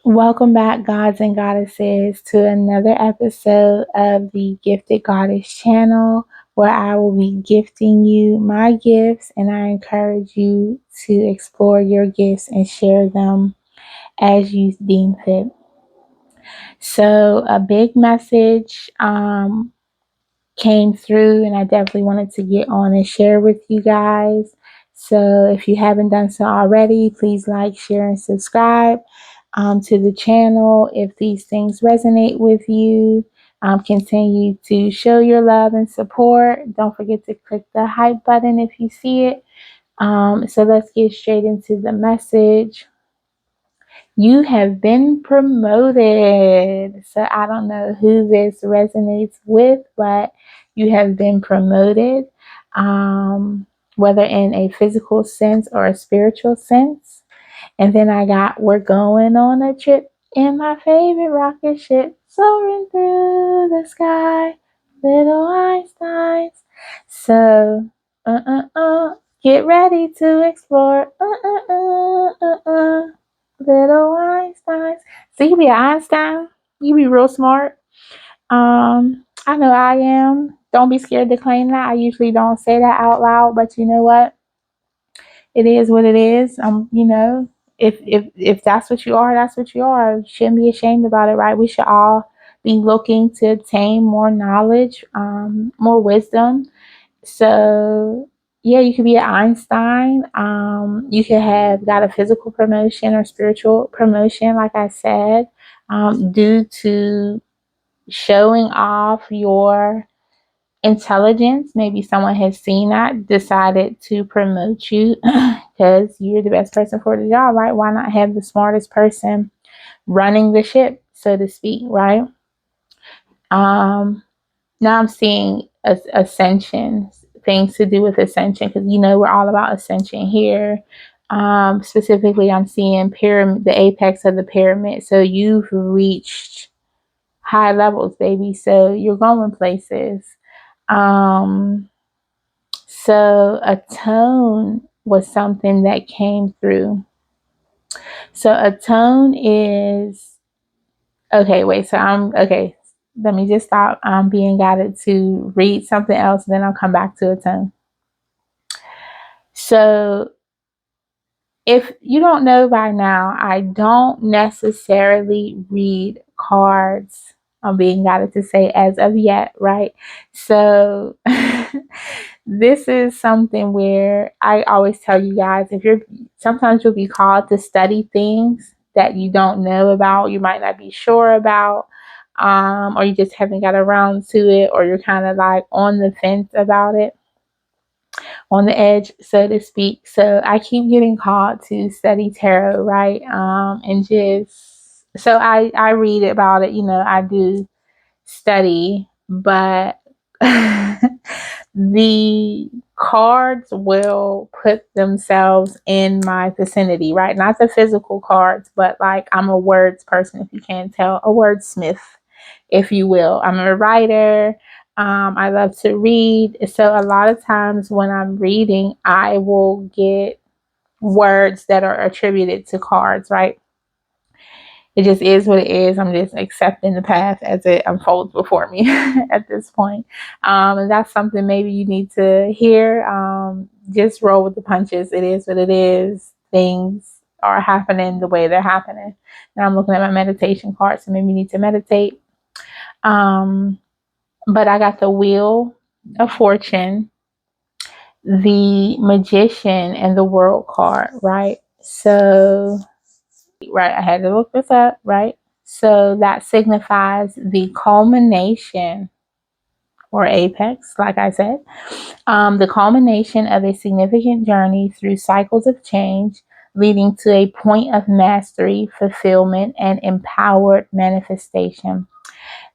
Welcome back, gods and goddesses, to another episode of the Gifted Goddess channel, where I will be gifting you my gifts, and I encourage you to explore your gifts and share them as you deem fit. So, a big message came through, and I definitely wanted to get on and share with you guys. So, if you haven't done so already, please like, share, and subscribe to the channel. If these things resonate with you, continue to show your love and support. Don't forget to click the hype button if you see it. So let's get straight into the message. You have been promoted. So I don't know who this resonates with, but you have been promoted, whether in a physical sense or a spiritual sense. And then I got, we're going on a trip in my favorite rocket ship, soaring through the sky, little Einsteins. So, get ready to explore, little Einsteins. So you be an Einstein, you be real smart. I know I am. Don't be scared to claim that. I usually don't say that out loud, but you know what? It is what it is. If that's what you are, that's what you are. You shouldn't be ashamed about it, right? We should all be looking to obtain more knowledge, more wisdom. So yeah, you could be an Einstein. You could have got a physical promotion or spiritual promotion, like I said, due to showing off your intelligence. Maybe someone has seen that, decided to promote you because you're the best person for the job, right? Why not have the smartest person running the ship, so to speak, right? Now I'm seeing ascension, things to do with ascension, because we're all about ascension here. Specifically, I'm seeing pyramid, the apex of the pyramid. So you've reached high levels, baby. So you're going places. So atone was something that came through. So atone is okay. Wait. So I'm okay. Let me just stop. I'm being guided to read something else, and then I'll come back to atone. So if you don't know by now, I don't necessarily read cards. I'm being guided to say as of yet, right? So this is something where I always tell you guys, sometimes you'll be called to study things that you don't know about, you might not be sure about, or you just haven't got around to it, or you're kind of like on the fence about it, on the edge, so to speak. So I keep getting called to study tarot, right? And just so I read about it, I do study, but the cards will put themselves in my vicinity, right? Not the physical cards, but like I'm a words person, if you can't tell, a wordsmith, if you will. I'm a writer. I love to read. So a lot of times when I'm reading, I will get words that are attributed to cards, right? It just is what it is. I'm just accepting the path as it unfolds before me at this point. And that's something maybe you need to hear. Just roll with the punches. It is what it is. Things are happening the way they're happening. And I'm looking at my meditation card, so maybe you need to meditate. But I got the Wheel of Fortune, the Magician, and the World card, right? So, right, I had to look this up, right? So that signifies the culmination or apex, like I said, the culmination of a significant journey through cycles of change, leading to a point of mastery, fulfillment, and empowered manifestation.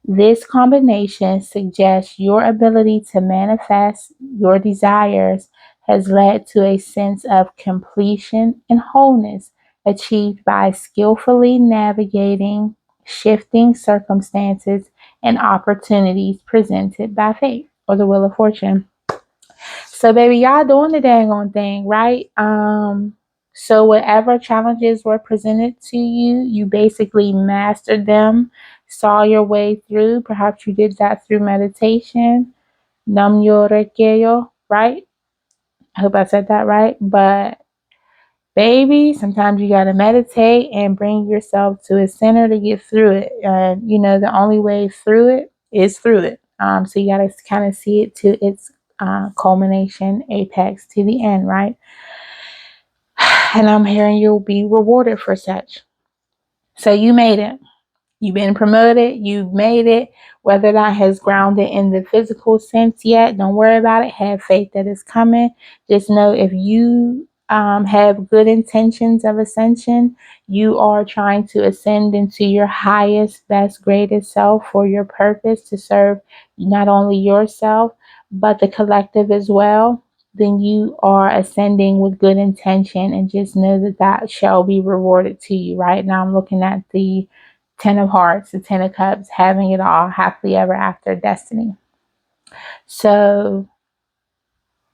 This combination suggests your ability to manifest your desires has led to a sense of completion and wholeness achieved by skillfully navigating shifting circumstances and opportunities presented by fate or the Wheel of Fortune. So, baby, y'all doing the dang on thing, right? So whatever challenges were presented to you, you basically mastered them, saw your way through. Perhaps you did that through meditation. Namyo Rekeyo, right? I hope I said that right. But baby, sometimes you got to meditate and bring yourself to a center to get through it. And, the only way through it is through it. So you got to kind of see it to its culmination, apex, to the end, right? And I'm hearing you'll be rewarded for such. So you made it. You've been promoted. You've made it. Whether that has grounded in the physical sense yet, don't worry about it. Have faith that it's coming. Just know if you have good intentions of ascension, you are trying to ascend into your highest, best, greatest self for your purpose to serve not only yourself, but the collective as well. Then you are ascending with good intention, and just know that that shall be rewarded to you. Right now, I'm looking at the Ten of Hearts, the Ten of Cups, having it all, happily ever after, destiny. So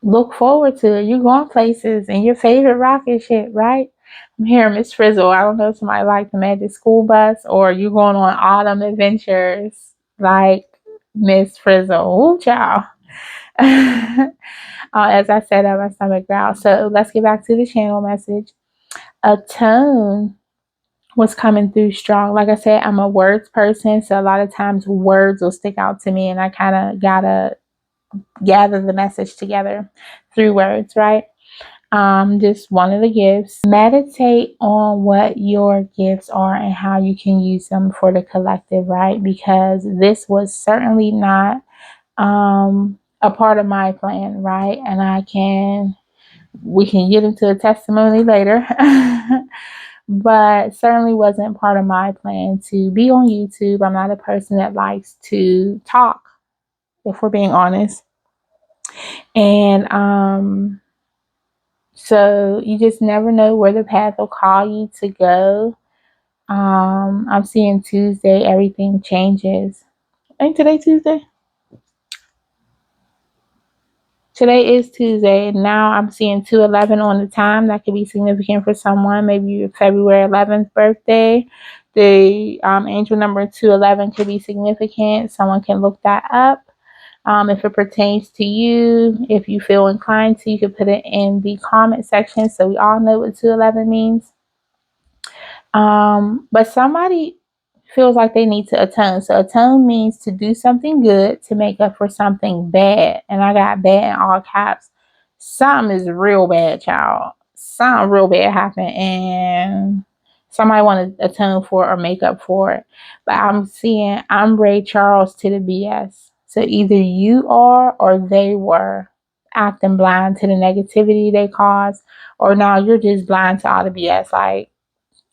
look forward to it. You're going places in your favorite rocket ship, right? I'm hearing Miss Frizzle. I don't know if somebody like the Magic School Bus, or you're going on autumn adventures like Miss Frizzle. Ooh, child. As I said, my stomach growled. So let's get back to the channel message. Attune was coming through strong. Like I said, I'm a words person, so a lot of times words will stick out to me, and I kind of gotta gather the message together through words, right? Just one of the gifts. Meditate on what your gifts are and how you can use them for the collective, right? Because this was certainly not a part of my plan, right? And we can get into a testimony later. But certainly wasn't part of my plan to be on YouTube. I'm not a person that likes to talk, if we're being honest. And so you just never know where the path will call you to go. I'm seeing Tuesday, everything changes. Ain't today Tuesday? Today is Tuesday, and now I'm seeing 211 on the time. That could be significant for someone. Maybe your February 11th birthday. The angel number 211 could be significant. Someone can look that up. If it pertains to you, if you feel inclined to, you can put it in the comment section so we all know what 211 means. But somebody feels like they need to atone. So atone means to do something good to make up for something bad. And I got bad in all caps. Something is real bad, child. Something real bad happened, and somebody want to atone for or make up for it. But I'm seeing I'm Ray Charles to the BS. So either you are or they were acting blind to the negativity they caused, or now you're just blind to all the BS. Like,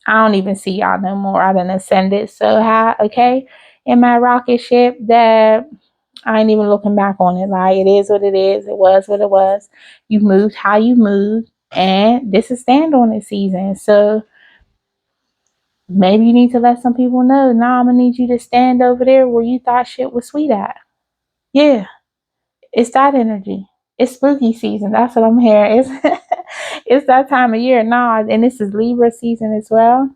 I don't even see y'all no more. I done ascended so high, okay, in my rocket ship that I ain't even looking back on it. Like, it is what it is. It was what it was. You moved how you moved, and this is stand on it season. So maybe you need to let some people know. Nah, I'm gonna need you to stand over there where you thought shit was sweet at. Yeah, it's that energy. It's spooky season. That's what I'm hearing. It's that time of year. Nah, and this is Libra season as well.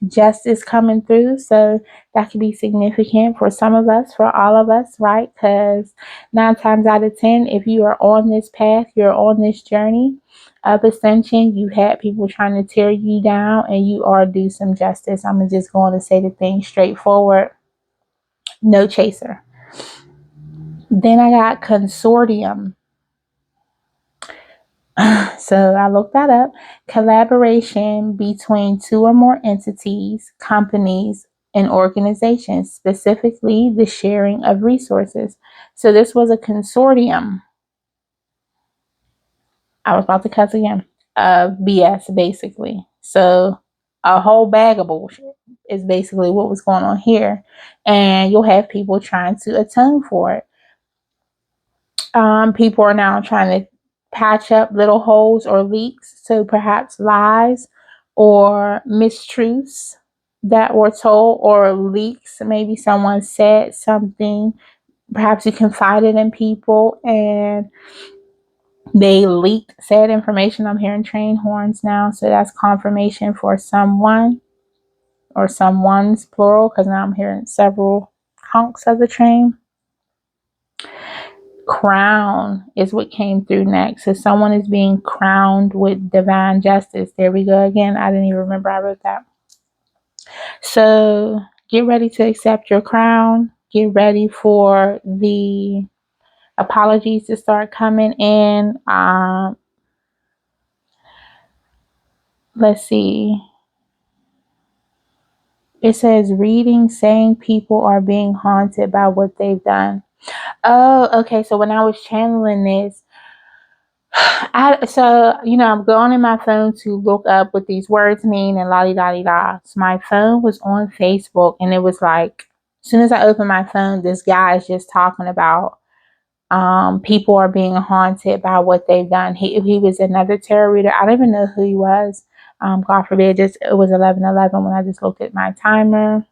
Justice coming through, so that could be significant for some of us, for all of us, right? Because 9 times out of 10, if you are on this path, you're on this journey of ascension, you had people trying to tear you down, and you are due some justice. I'm just going to say the thing straightforward. No chaser. Then I got consortium. So I looked that up. Collaboration between 2 or more entities, companies, and organizations, specifically the sharing of resources. So this was a consortium. I was about to cuss again. Of BS, basically. So a whole bag of bullshit is basically what was going on here. And you'll have people trying to atone for it. People are now trying to patch up little holes or leaks, so perhaps lies or mistruths that were told, or leaks. Maybe someone said something, perhaps you confided in people, and They leaked said information. I'm hearing train horns now, so that's confirmation for someone or someone's plural, because now I'm hearing several honks of the train. Crown is what came through next. So someone is being crowned with divine justice. There we go again. I didn't even remember I wrote that. So get ready to accept your crown. Get ready for the apologies to start coming in. Let's see. It says reading saying people are being haunted by what they've done. Oh, okay. So when I was channeling this, I'm going in my phone to look up what these words mean and la di da di da. So my phone was on Facebook, and it was like, as soon as I opened my phone, this guy is just talking about people are being haunted by what they've done. He was another tarot reader. I don't even know who he was. God forbid, it was 11:11 when I just looked at my timer.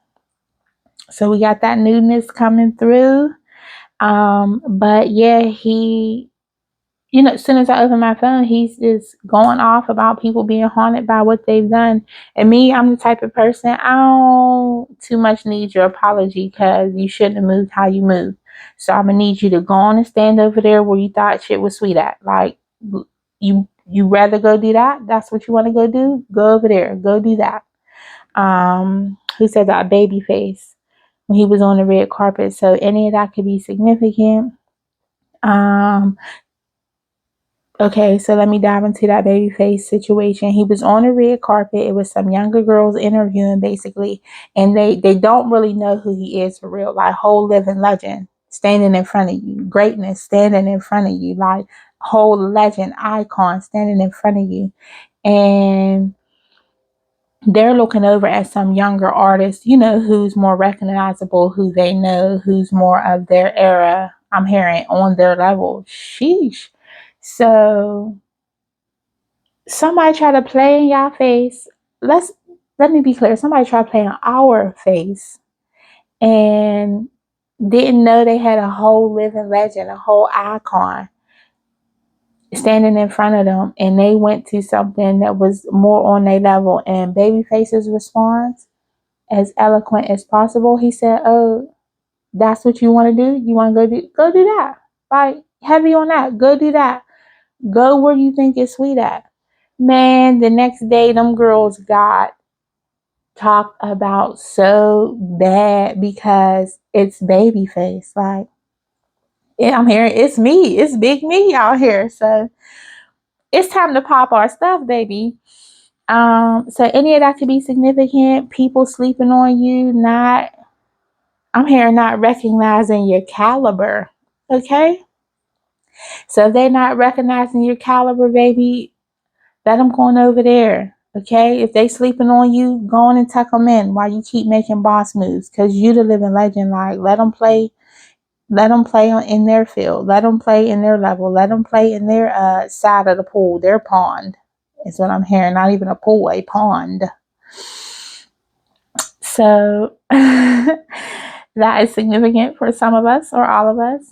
So we got that newness coming through. But yeah, as soon as I open my phone, he's just going off about people being haunted by what they've done. And me, I'm the type of person, I don't too much need your apology, because you shouldn't have moved how you moved. So I'm going to need you to go on and stand over there where you thought shit was sweet at. Like, you rather go do that? That's what you want to go do? Go over there. Go do that. Who said that? Babyface, when he was on the red carpet. So any of that could be significant. Okay, so let me dive into that Babyface situation. He was on the red carpet. It was some younger girls interviewing, basically, and they don't really know who he is for real. Like, whole living legend standing in front of you, greatness standing in front of you, like whole legend icon standing in front of you, and they're looking over at some younger artist, who's more recognizable, who they know, who's more of their era. I'm hearing on their level. Sheesh. So somebody try to play in y'all face. Let me be clear. Somebody try to play in our face and didn't know they had a whole living legend, a whole icon standing in front of them, and they went to something that was more on their level. And Babyface's response, as eloquent as possible, he said, "Oh, that's what you want to do? You want to go do that? Like, heavy on that. Go do that. Go where you think it's sweet at." Man, the next day, them girls got talked about so bad because it's Babyface. Like, I'm hearing it's me. It's big me out here. So it's time to pop our stuff, baby. So any of that could be significant. People sleeping on you, I'm hearing not recognizing your caliber. Okay? So if they're not recognizing your caliber, baby, let them go on over there. Okay? If they sleeping on you, go on and tuck them in while you keep making boss moves. Because you the living legend. Like, let them play. Let them play in their field. Let them play in their level. Let them play in their side of the pool, their pond. Is what I'm hearing. Not even a pool, a pond. So that is significant for some of us or all of us.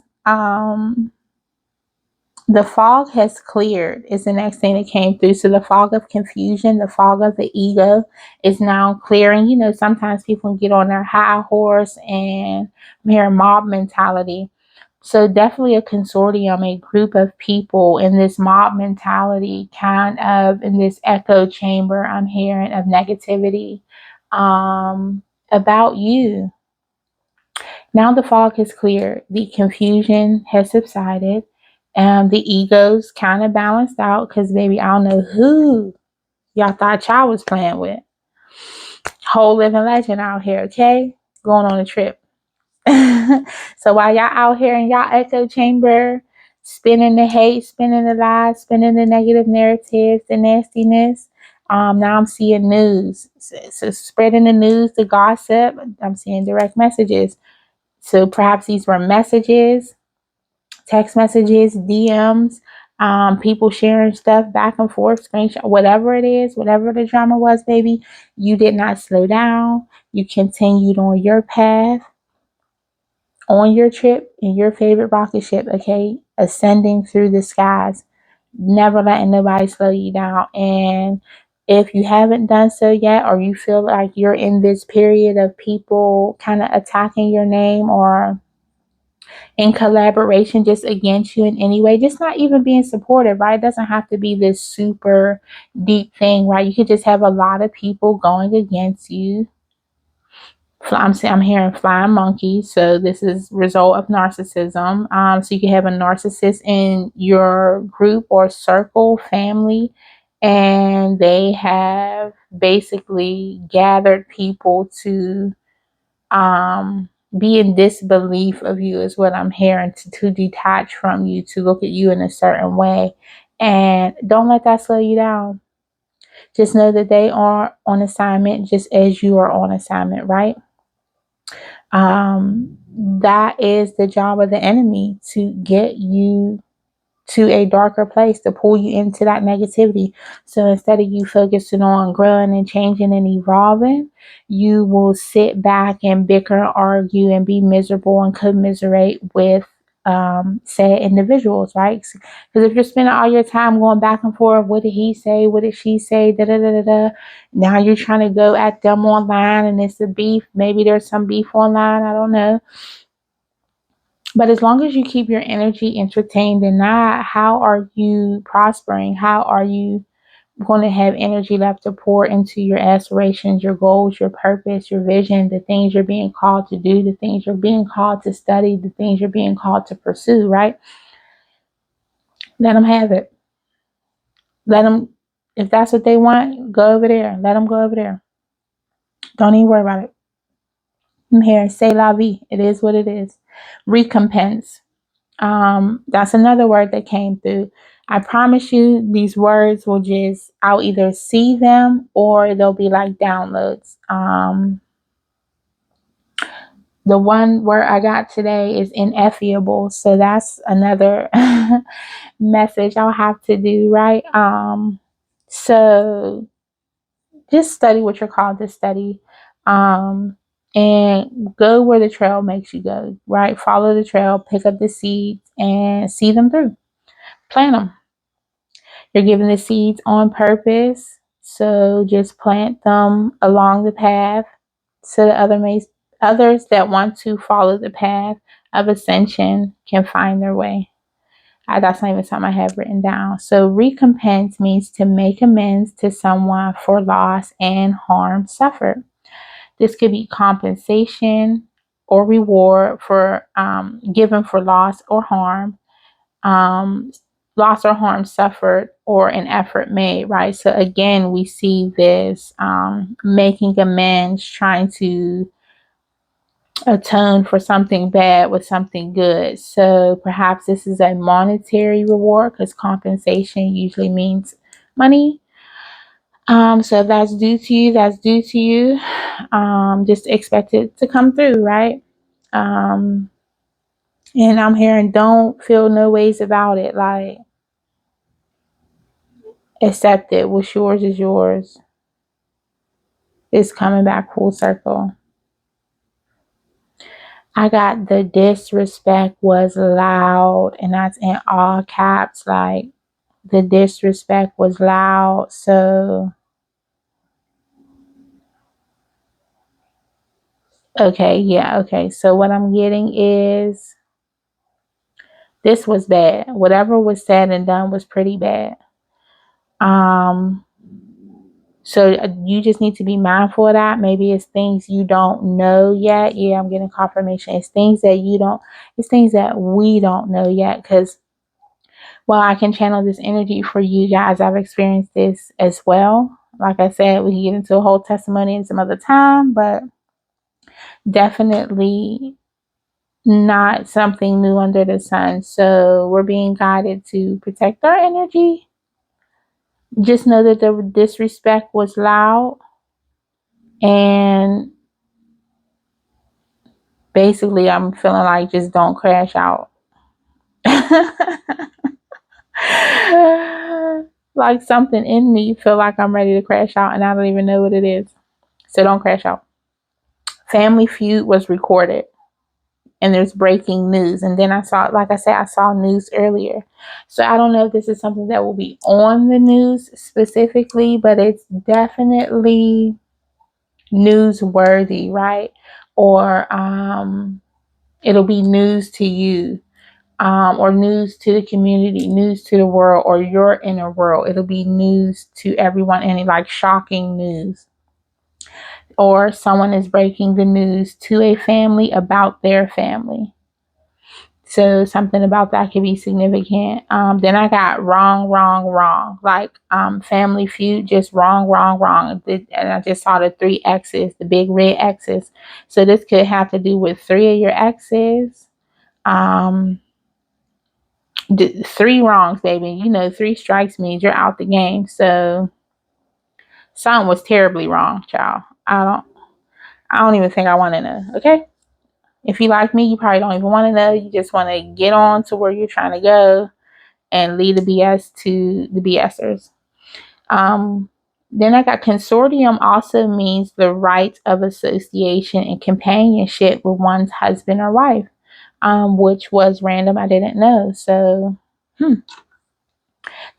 The fog has cleared is the next thing that came through. So the fog of confusion, the fog of the ego is now clearing. Sometimes people get on their high horse and mere mob mentality. So definitely a consortium, a group of people in this mob mentality, kind of in this echo chamber I'm hearing of negativity about you. Now the fog has cleared. The confusion has subsided. The ego's kind of balanced out because, baby, I don't know who y'all thought y'all was playing with. Whole living legend out here, okay? Going on a trip. So while y'all out here in y'all echo chamber, spinning the hate, spinning the lies, spinning the negative narratives, the nastiness, now I'm seeing news. So spreading the news, the gossip. I'm seeing direct messages. So perhaps these were messages, text messages, DMs, people sharing stuff back and forth, screenshot, whatever it is, whatever the drama was, baby. You did not slow down. You continued on your path, on your trip in your favorite rocket ship, okay, ascending through the skies. Never letting nobody slow you down. And if you haven't done so yet, or you feel like you're in this period of people kind of attacking your name or in collaboration just against you in any way, just not even being supportive, right? It doesn't have to be this super deep thing, right? You could just have a lot of people going against you. I'm hearing flying monkey, so this is result of narcissism. So you can have a narcissist in your group or circle, family, and they have basically gathered people to be in disbelief of you, is what I'm hearing, to detach from you, to look at you in a certain way. And don't let that slow you down. Just know that they are on assignment just as you are on assignment, right? That is the job of the enemy, to get you to a darker place, to pull you into that negativity. So instead of you focusing on growing and changing and evolving, you will sit back and bicker, argue, and be miserable and commiserate with sad individuals, right? Because if you're spending all your time going back and forth, what did he say? What did she say? Da da da da da. Now you're trying to go at them online, and it's a beef. Maybe there's some beef online. I don't know. But as long as you keep your energy entertained in that, how are you prospering? How are you going to have energy left to pour into your aspirations, your goals, your purpose, your vision, the things you're being called to do, the things you're being called to study, the things you're being called to pursue, right? Let them have it. Let them, if that's what they want, go over there. Let them go over there. Don't even worry about it. I'm here. C'est la vie. It is what it is. Recompense. That's another word that came through. I promise you, these words will just, I'll either see them or they'll be like downloads. The one word I got today is ineffable. So that's another message I'll have to do, right? So just study what you're called to study. And go where the trail makes you go, right? Follow the trail, pick up the seeds and see them through. Plant them. You're giving the seeds on purpose. So just plant them along the path so that others that want to follow the path of ascension can find their way. That's not even something I have written down. So recompense means to make amends to someone for loss and harm suffered. This could be compensation or reward for given for loss or harm. Loss or harm suffered or an effort made, right? So again, we see this making amends, trying to atone for something bad with something good. So perhaps this is a monetary reward, because compensation usually means money. So if that's due to you, that's due to you. Just expect it to come through, right? And I'm hearing don't feel no ways about it. Like, accept it. What's yours is yours. It's coming back full circle. I got the disrespect was loud, and that's in all caps. Like, the disrespect was loud. So, okay, yeah, okay. So, what I'm getting is this was bad. Whatever was said and done was pretty bad. So you just need to be mindful of that. Maybe it's things you don't know yet. Yeah, I'm getting confirmation. It's things that it's things that we don't know yet. Because, well, I can channel this energy for you guys. I've experienced this as well. Like I said, we can get into a whole testimony in some other time, but definitely not something new under the sun. So we're being guided to protect our energy. Just know that the disrespect was loud, and basically I'm feeling like just don't crash out. Like something in me feel like I'm ready to crash out and I don't even know what it is. So don't crash out. Family Feud was recorded. and there's breaking news. And then I saw, like I said, I saw news earlier. So I don't know if this is something that will be on the news specifically, but it's definitely newsworthy, right? Or it'll be news to you, or news to the community, news to the world, or your inner world. It'll be news to everyone, and like shocking news. Or someone is breaking the news to a family about their family. So something about that could be significant. Then I got wrong, wrong, wrong. Like Family Feud, just wrong, wrong, wrong. And I just saw the 3 X's, the big red X's. So this could have to do with 3 of your exes. Um, 3 wrongs, baby. 3 strikes means you're out the game. So something was terribly wrong, child. I don't even think I want to know. Okay. If you like me, you probably don't even want to know. You just want to get on to where you're trying to go and leave the BS to the BSers. Um, then I got consortium also means the right of association and companionship with one's husband or wife, which was random. I didn't know. So, then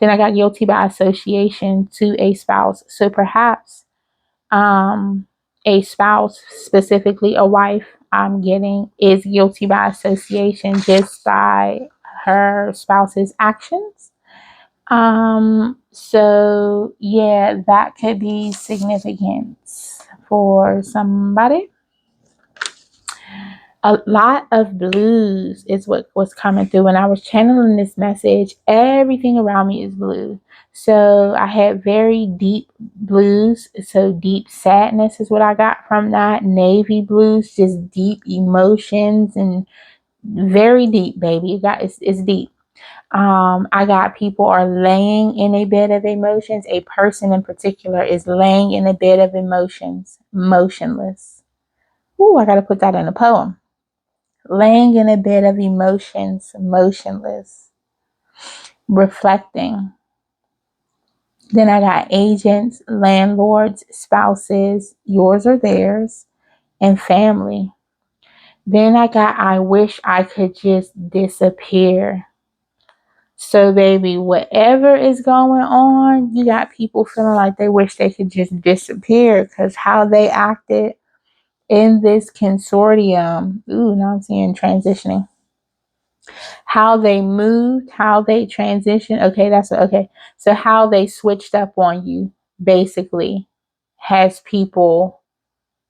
I got guilty by association to a spouse. So perhaps a spouse, specifically a wife, I'm getting is guilty by association just by her spouse's actions. So yeah, that could be significant for somebody. A lot of blues is what was coming through when I was channeling this message. Everything around me is blue. So I had very deep blues. So deep sadness is what I got from that. Navy blues, just deep emotions and very deep, baby. It's deep. I got people are laying in a bed of emotions. A person in particular is laying in a bed of emotions, motionless. Ooh, I got to put that in a poem. Laying in a bed of emotions, motionless, reflecting. Then I got agents, landlords, spouses, yours or theirs, and family. Then I got I wish I could just disappear. So, baby, whatever is going on, you got people feeling like they wish they could just disappear because how they acted in this consortium. Ooh, now I'm seeing transitioning. How they moved, how they transitioned. Okay, okay. So, how they switched up on you basically has people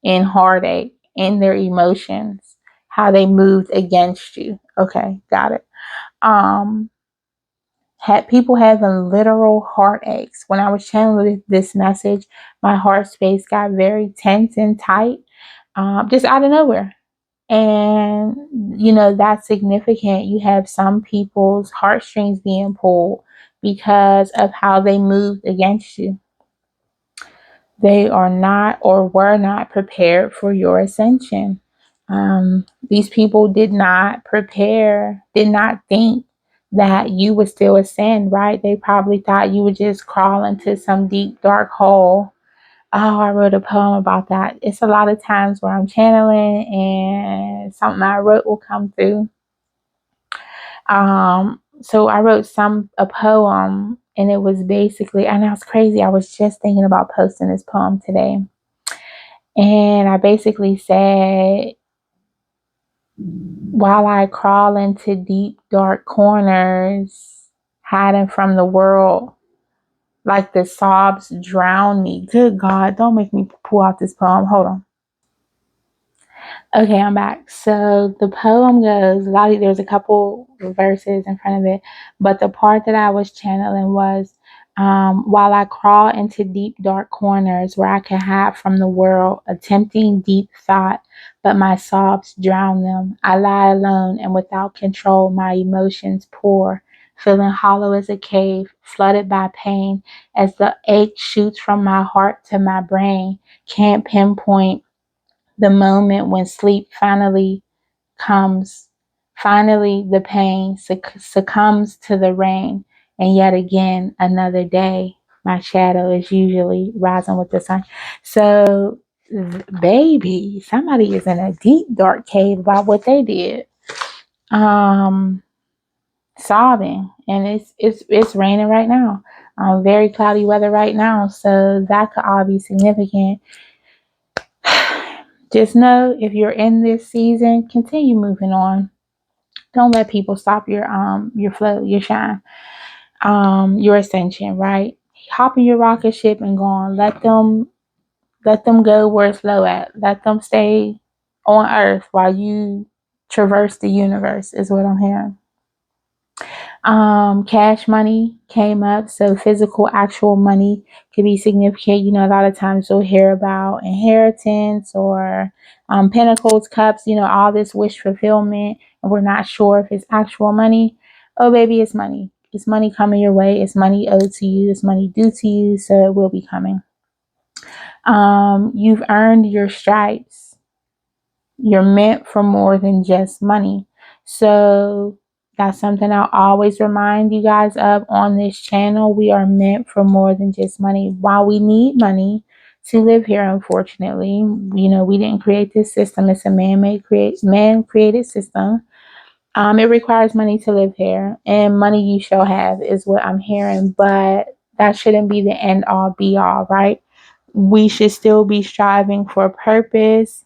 in heartache, in their emotions, how they moved against you. Okay, got it. Had people having literal heartaches. When I was channeling this message, my heart space got very tense and tight, just out of nowhere. And, that's significant. You have some people's heartstrings being pulled because of how they moved against you. They are not or were not prepared for your ascension. These people did not think that you would still ascend, right? They probably thought you would just crawl into some deep, dark hole. Oh, I wrote a poem about that. It's a lot of times where I'm channeling and something I wrote will come through. So I wrote a poem, and it was basically, and that was crazy. I was just thinking about posting this poem today. And I basically said, while I crawl into deep, dark corners, hiding from the world, like the sobs drown me. Good God, don't make me pull out this poem. Hold on. Okay, I'm back. So the poem goes, there's a couple verses in front of it, but the part that I was channeling was, while I crawl into deep, dark corners where I can hide from the world, attempting deep thought, but my sobs drown them. I lie alone and without control, my emotions pour, feeling hollow as a cave, flooded by pain, as the ache shoots from my heart to my brain. Can't pinpoint the moment when sleep finally comes. Finally, the pain succumbs to the rain, and yet again, another day, my shadow is usually rising with the sun. So baby, somebody is in a deep dark cave about what they did. Sobbing, and it's raining right now. Very cloudy weather right now, so that could all be significant. Just know if you're in this season, continue moving on. Don't let people stop your flow, your shine, your ascension, right? Hop in your rocket ship and go on. Let them go where it's low at. Let them stay on earth while you traverse the universe is what I'm hearing. Cash money came up, so physical, actual money could be significant. You know, a lot of times you'll hear about inheritance or pentacles, cups, you know, all this wish fulfillment, and we're not sure if it's actual money. Oh, baby, it's money. It's money coming your way. It's money owed to you. It's money due to you, so it will be coming. You've earned your stripes. You're meant for more than just money. So that's something I'll always remind you guys of on this channel. We are meant for more than just money. While we need money to live here, unfortunately, you know, we didn't create this system. It's a man-created system. It requires money to live here, and money you shall have is what I'm hearing. But that shouldn't be the end all be all, right? We should still be striving for purpose.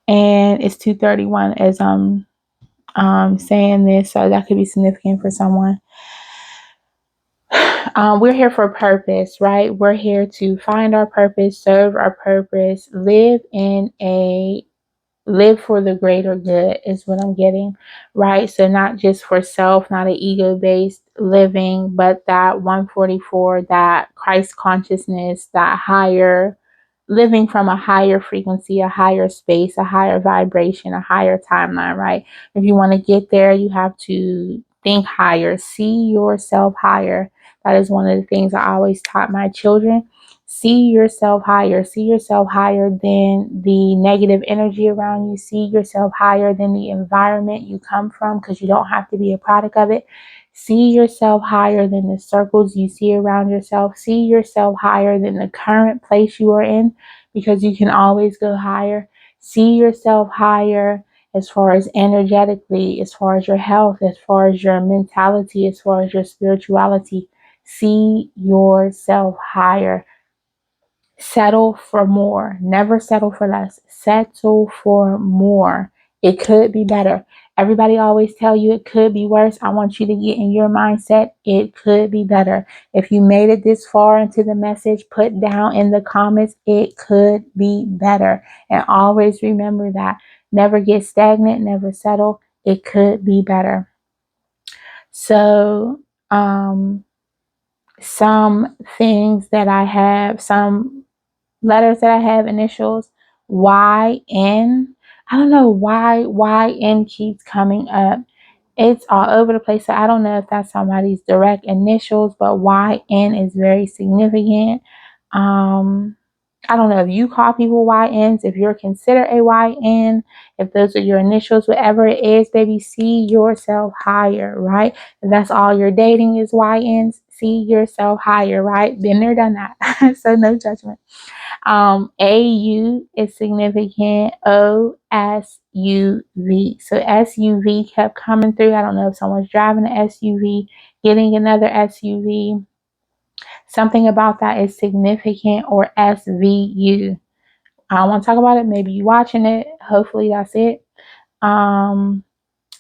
And it's 2:31 as I'm saying this, so that could be significant for someone. We're here for a purpose, right? We're here to find our purpose, serve our purpose, live for the greater good is what I'm getting, right? So not just for self, not an ego-based living, but that 144, that Christ consciousness, that higher living from a higher frequency, a higher space, a higher vibration, a higher timeline, right? If you want to get there, you have to think higher, see yourself higher. That is one of the things I always taught my children. See yourself higher. See yourself higher than the negative energy around you. See yourself higher than the environment you come from, because you don't have to be a product of it. See yourself higher than the circles you see around yourself. See yourself higher than the current place you are in, because you can always go higher. See yourself higher as far as energetically, as far as your health, as far as your mentality, as far as your spirituality. See yourself higher. Settle for more. Never settle for less. Settle for more. It could be better. Everybody always tell you it could be worse. I want you to get in your mindset. It could be better. If you made it this far into the message, put down in the comments, it could be better. And always remember that. Never get stagnant. Never settle. It could be better. So, some things that I have, some letters that I have, initials, YN. I don't know why YN keeps coming up. It's all over the place. So I don't know if that's somebody's direct initials, but YN is very significant. I don't know if you call people YNs, if you're considered a YN, if those are your initials, whatever it is, baby, see yourself higher, right? If that's all you're dating is YNs, see yourself higher, right? Been there, done that. So no judgment. AU is significant. OSUV. So SUV kept coming through. I don't know if someone's driving an SUV, getting another SUV. Something about that is significant, or SVU. I don't want to talk about it. Maybe you watching it. Hopefully that's it.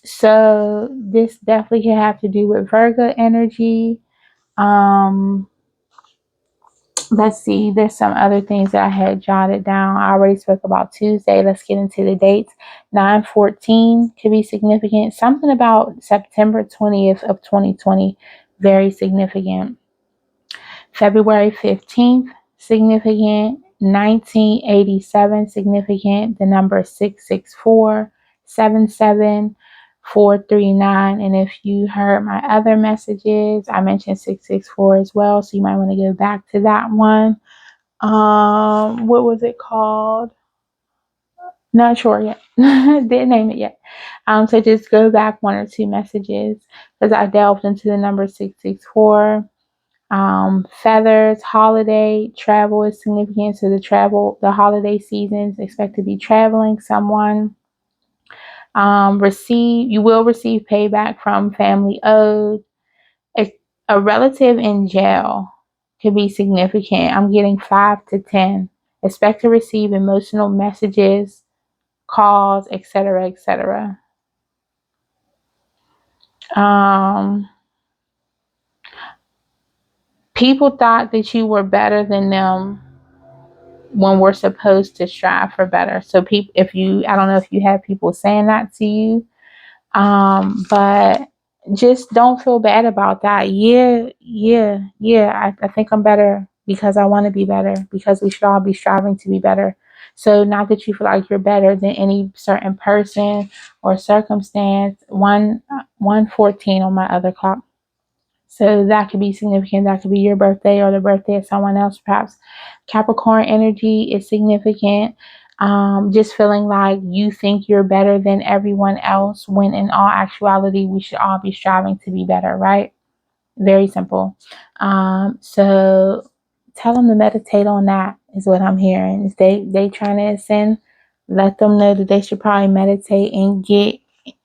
So this definitely can have to do with Virgo energy. Let's see, there's some other things that I had jotted down. I already spoke about Tuesday. Let's get into the dates. 9/14 could be significant. Something about September 20th of 2020, very significant. February 15th, significant. 1987, significant. The number 664, 77, 439. And if you heard my other messages, I mentioned 664 as well. So you might want to go back to that one. What was it called? Not sure yet. Didn't name it yet. So just go back one or two messages, because I delved into the number 664. Feathers, holiday, travel is significant. So the holiday seasons, expect to be traveling. Someone you will receive payback from family owed. A, a relative in jail could be significant. I'm getting 5 to 10. Expect to receive emotional messages, calls, etc., etc. Um, People thought that you were better than them when we're supposed to strive for better. So people, I don't know if you have people saying that to you, but just don't feel bad about that. Yeah. I think I'm better because I want to be better, because we should all be striving to be better. So not that you feel like you're better than any certain person or circumstance. 114 on my other clock. So that could be significant. That could be your birthday or the birthday of someone else, perhaps. Capricorn energy is significant. Just feeling like you think you're better than everyone else, when in all actuality, we should all be striving to be better, right? Very simple. So tell them to meditate on that, is what I'm hearing. If they trying to ascend, let them know that they should probably meditate and get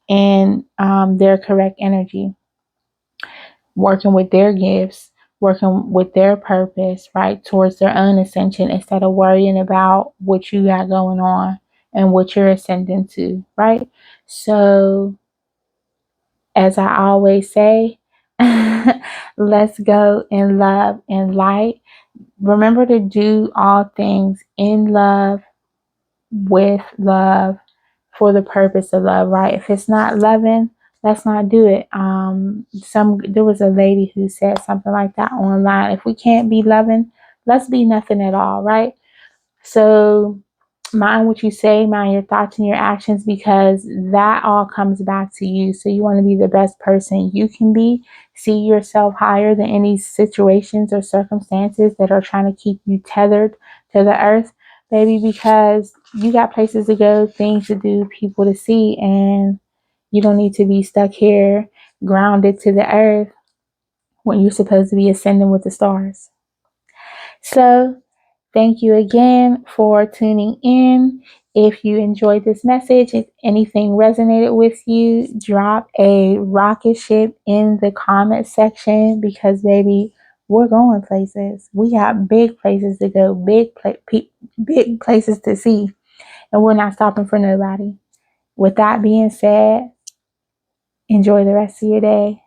in their correct energy, working with their gifts, working with their purpose, right, towards their own ascension, instead of worrying about what you got going on and what you're ascending to, right? So, as I always say, let's go in love and light. Remember to do all things in love, with love, for the purpose of love, right? If it's not loving, let's not do it. There was a lady who said something like that online. If we can't be loving, let's be nothing at all, right? So mind what you say, mind your thoughts and your actions, because that all comes back to you. So you want to be the best person you can be. See yourself higher than any situations or circumstances that are trying to keep you tethered to the earth, baby, because you got places to go, things to do, people to see, and you don't need to be stuck here grounded to the earth when you're supposed to be ascending with the stars. So thank you again for tuning in. If you enjoyed this message, if anything resonated with you, drop a rocket ship in the comment section, because baby, we're going places. We got big places to go, big places to see, and we're not stopping for nobody. With that being said, enjoy the rest of your day.